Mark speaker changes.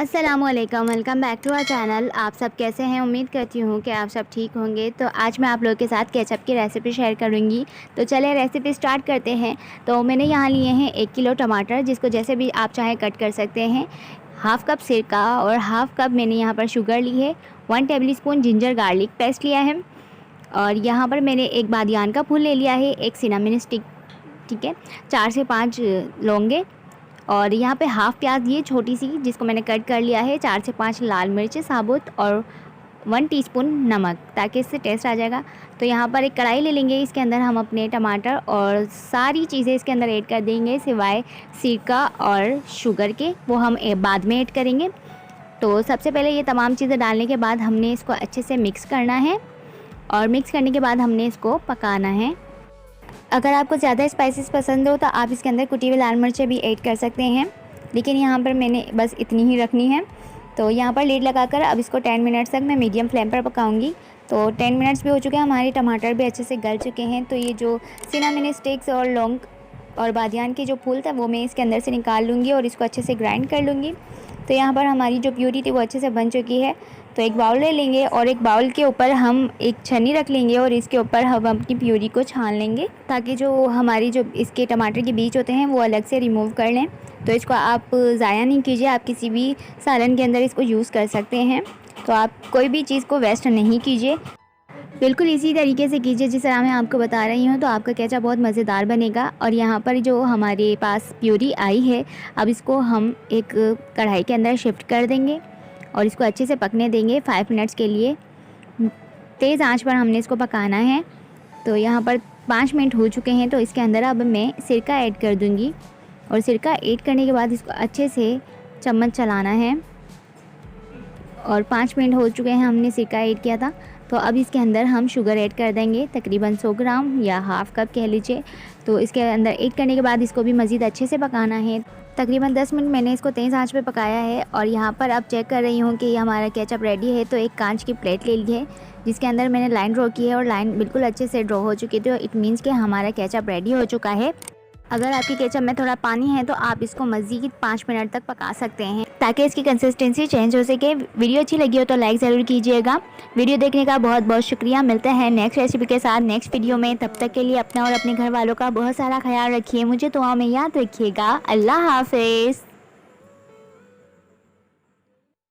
Speaker 1: अस्सलामुअलैकुम, welcome back to our channel. आप सब कैसे हैं? उम्मीद करती हूँ कि आप सब ठीक होंगे। तो आज मैं आप लोगों के साथ केचप की रेसिपी शेयर करूँगी। तो चलिए रेसिपी स्टार्ट करते हैं। तो मैंने यहाँ लिए हैं 1 किलो टमाटर, जिसको जैसे भी आप चाहें कट कर सकते हैं, हाफ़ कप सिरका और हाफ़ कप मैंने यहाँ पर शुगर ली है, 1 table spoon ginger garlic paste लिया है, और यहाँ पर मैंने एक बादियान का फूल ले लिया है, एक सिनामन स्टिक, ठीक है, 4 से 5 लौंगे, और यहाँ पे हाफ़ प्याज ये छोटी सी जिसको मैंने कट कर लिया है, 4 से 5 लाल मिर्च साबुत और 1 टीस्पून नमक, ताकि इससे टेस्ट आ जाएगा। तो यहाँ पर एक कढ़ाई ले लेंगे, इसके अंदर हम अपने टमाटर और सारी चीज़ें इसके अंदर ऐड कर देंगे, सिवाय सिरका और शुगर के, वो हम बाद में ऐड करेंगे। तो सबसे पहले ये तमाम चीज़ें डालने के बाद हमने इसको अच्छे से मिक्स करना है, और मिक्स करने के बाद हमने इसको पकाना है। अगर आपको ज़्यादा स्पाइसेस पसंद हो तो आप इसके अंदर कुटी हुई लाल मिर्चें भी ऐड कर सकते हैं, लेकिन यहाँ पर मैंने बस इतनी ही रखनी है। तो यहाँ पर लीड लगाकर अब इसको 10 मिनट्स तक मैं मीडियम फ्लेम पर पकाऊंगी। तो 10 मिनट्स भी हो चुके हैं, हमारे टमाटर भी अच्छे से गल चुके हैं। तो ये जो सिनामन स्टिक्स और लौंग और बादियान के जो फूल था वो मैं इसके अंदर से निकाल लूँगी और इसको अच्छे से ग्राइंड कर लूँगी। तो यहाँ पर हमारी जो प्यूरी थी वो अच्छे से बन चुकी है। तो एक बाउल ले लेंगे और एक बाउल के ऊपर हम एक छन्नी रख लेंगे और इसके ऊपर हम अपनी प्यूरी को छान लेंगे, ताकि जो हमारी जो इसके टमाटर के बीज होते हैं वो अलग से रिमूव कर लें। तो इसको आप ज़ाया नहीं कीजिए, आप किसी भी सालन के अंदर इसको यूज़ कर सकते हैं। तो आप कोई भी चीज़ को वेस्ट नहीं कीजिए, बिल्कुल इसी तरीके से कीजिए जिस तरह मैं आपको बता रही हूँ। तो आपका केचप बहुत मज़ेदार बनेगा। और यहाँ पर जो हमारे पास प्यूरी आई है, अब इसको हम एक कढ़ाई के अंदर शिफ्ट कर देंगे और इसको अच्छे से पकने देंगे 5 मिनट्स के लिए। तेज़ आंच पर हमने इसको पकाना है। तो यहाँ पर 5 मिनट हो चुके हैं। तो इसके अंदर अब मैं सिरका ऐड कर दूँगी, और सिरका ऐड करने के बाद इसको अच्छे से चम्मच चलाना है। और 5 मिनट हो चुके हैं, हमने सिरका ऐड किया था। तो अब इसके अंदर हम शुगर ऐड कर देंगे, तकरीबन 100 ग्राम या हाफ़ कप कह लीजिए। तो इसके अंदर ऐड करने के बाद इसको भी मज़ीद अच्छे से पकाना है। तकरीबन 10 मिनट मैंने इसको तेज़ आंच पे पकाया है। और यहाँ पर अब चेक कर रही हूँ कि हमारा केचप रेडी है। तो एक कांच की प्लेट ले ली है, जिसके अंदर मैंने लाइन ड्रॉ की है, और लाइन बिल्कुल अच्छे से ड्रॉ हो चुकी थी। तो इट मीन्स कि हमारा केचप रेडी हो चुका है। अगर आपके केचप में थोड़ा पानी है तो आप इसको मज़ीद 5 मिनट तक पका सकते हैं, ताकि इसकी कंसिस्टेंसी चेंज हो सके। वीडियो अच्छी लगी हो तो लाइक ज़रूर कीजिएगा। वीडियो देखने का बहुत बहुत शुक्रिया। मिलते हैं नेक्स्ट रेसिपी के साथ नेक्स्ट वीडियो में। तब तक के लिए अपना और अपने घर वालों का बहुत सारा ख्याल रखिए। मुझे दुआ में याद रखिएगा। अल्लाह हाफ़िज़।